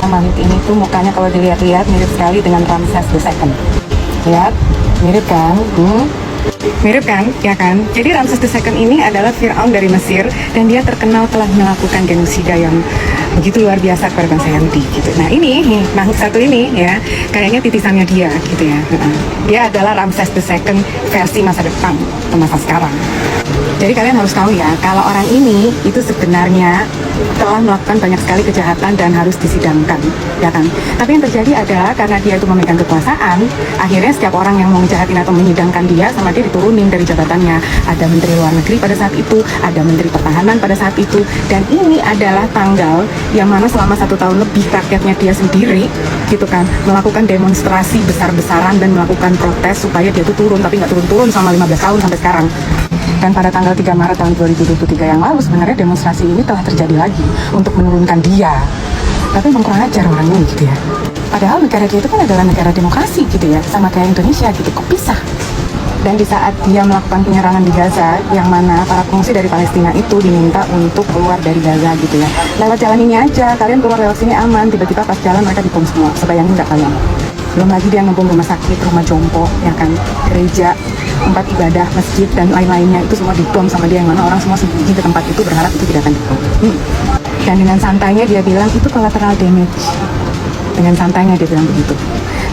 Makhluk ini tuh mukanya kalau dilihat-lihat mirip sekali dengan Ramses II. Lihat, mirip kan? Mirip kan, ya kan? Jadi Ramses II ini adalah Fir'aun dari Mesir dan dia terkenal telah melakukan genosida yang begitu luar biasa kepada bangsa Yahudi gitu. Nah ini, makhluk satu ini ya, kayaknya titisannya dia gitu ya. Dia adalah Ramses II versi masa depan atau masa sekarang. Jadi kalian harus tahu ya, kalau orang ini itu sebenarnya telah melakukan banyak sekali kejahatan dan harus disidangkan, ya kan? Tapi yang terjadi adalah karena dia itu memegang kekuasaan, akhirnya setiap orang yang mau ngejahatin atau menyidangkan dia, sama dia diturunin dari jabatannya. Ada Menteri Luar Negeri pada saat itu, ada Menteri Pertahanan pada saat itu, dan ini adalah tanggal yang mana selama 1 tahun lebih rakyatnya dia sendiri, gitu kan, melakukan demonstrasi besar-besaran dan melakukan protes supaya dia itu turun, tapi nggak turun-turun selama 15 tahun sampai sekarang. Dan pada tanggal 3 Maret tahun 2023 yang lalu sebenarnya demonstrasi ini telah terjadi lagi untuk menurunkan dia. Tapi emang kurang ajar orang ini gitu ya. Padahal negara dia itu kan adalah negara demokrasi gitu ya, sama kayak Indonesia gitu, kok pisah. Dan di saat dia melakukan penyerangan di Gaza, yang mana para pengungsi dari Palestina itu diminta untuk keluar dari Gaza gitu ya. Lewat jalan ini aja, kalian keluar lewat sini aman, tiba-tiba pas jalan mereka dibom semua. Sebayangin nggak kalian? Belum lagi dia ngebom rumah sakit, rumah jompo, ya kan, gereja, tempat ibadah, masjid, dan lain-lainnya itu semua dibom sama dia, yang mana orang semua sembunyi ke tempat itu berharap itu tidak akan dibom. Dan dengan santainya dia bilang itu collateral damage. Dengan santainya dia bilang begitu.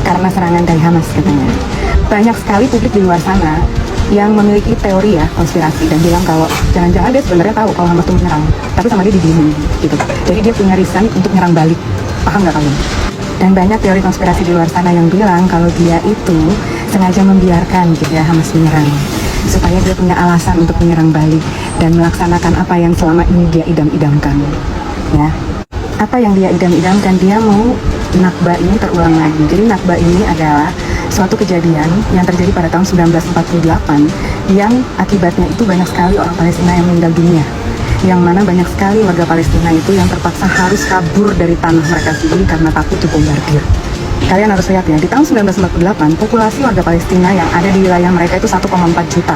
Karena serangan dari Hamas katanya. Banyak sekali publik di luar sana yang memiliki teori ya, konspirasi, dan bilang kalau jangan-jangan dia sebenarnya tahu kalau Hamas itu menyerang, tapi sama dia didiemin gitu. Jadi dia punya reason untuk nyerang balik. Paham nggak kalian? Dan banyak teori konspirasi di luar sana yang bilang kalau dia itu sengaja membiarkan gitu ya Hamas menyerang, supaya dia punya alasan untuk menyerang balik dan melaksanakan apa yang selama ini dia idam-idamkan ya. Apa yang dia idam-idamkan, dia mau Nakba ini terulang lagi. Jadi Nakba ini adalah suatu kejadian yang terjadi pada tahun 1948 yang akibatnya itu banyak sekali orang Palestina yang meninggal dunia, yang mana banyak sekali warga Palestina itu yang terpaksa harus kabur dari tanah mereka sendiri karena takut dibombardir. Kalian harus lihat ya, di tahun 1948 populasi warga Palestina yang ada di wilayah mereka itu 1,4 juta.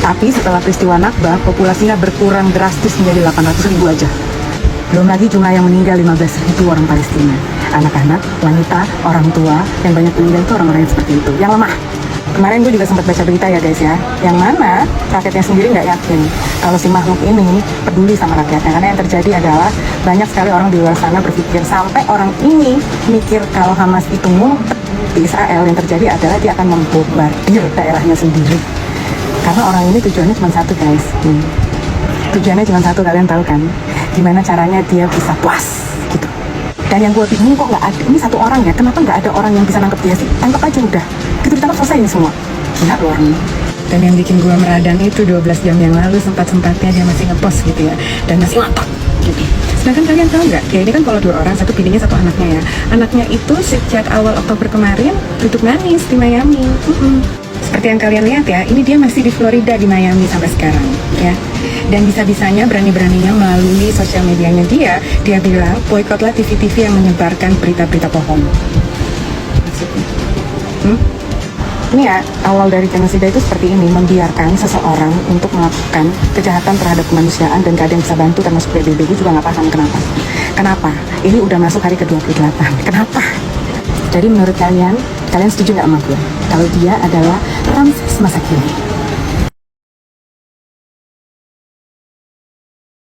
Tapi setelah peristiwa Nakba, populasinya berkurang drastis menjadi 800.000 aja. Belum lagi jumlah yang meninggal 15.000 orang Palestina. Anak-anak, wanita, orang tua, yang banyak meninggal itu orang-orang yang seperti itu, yang lemah. Kemarin gue juga sempat baca berita ya guys ya, yang mana rakyatnya sendiri nggak yakin kalau si makhluk ini peduli sama rakyatnya. Karena yang terjadi adalah banyak sekali orang di luar sana berpikir, sampai orang ini mikir kalau Hamas itu ngumpet di Israel, yang terjadi adalah dia akan membombardir daerahnya sendiri. Karena orang ini tujuannya cuma satu guys. Tujuannya cuma satu, kalian tahu kan? Gimana caranya dia bisa puas gitu. Dan yang gue bingung, kok nggak ada, ini satu orang ya, kenapa nggak ada orang yang bisa nangkep dia sih? Tangkap aja udah, gitu ditangkap selesai ini semua. Gila loh orang ini. Dan yang bikin gue meradang itu 12 jam yang lalu sempat-sempatnya dia masih ngepost gitu ya, dan masih ngotot gitu. Sedangkan kalian tahu nggak, ya ini kan kalau 2 orang, satu bininya satu anaknya ya. Anaknya itu sejak awal Oktober kemarin duduk manis di Miami. Seperti yang kalian lihat ya, ini dia masih di Florida di Miami sampai sekarang ya. Dan bisa-bisanya berani-beraninya melalui sosial medianya dia bilang boikotlah TV-TV yang menyebarkan berita-berita bohong. Maksudnya ini ya, awal dari genosida itu seperti ini, membiarkan seseorang untuk melakukan kejahatan terhadap kemanusiaan dan gak ada yang bisa bantu, termasuk PBB. Gue juga gak paham kenapa ini udah masuk hari ke-28, kenapa? Jadi menurut kalian setuju gak sama gue kalau dia adalah Ramses masa kini?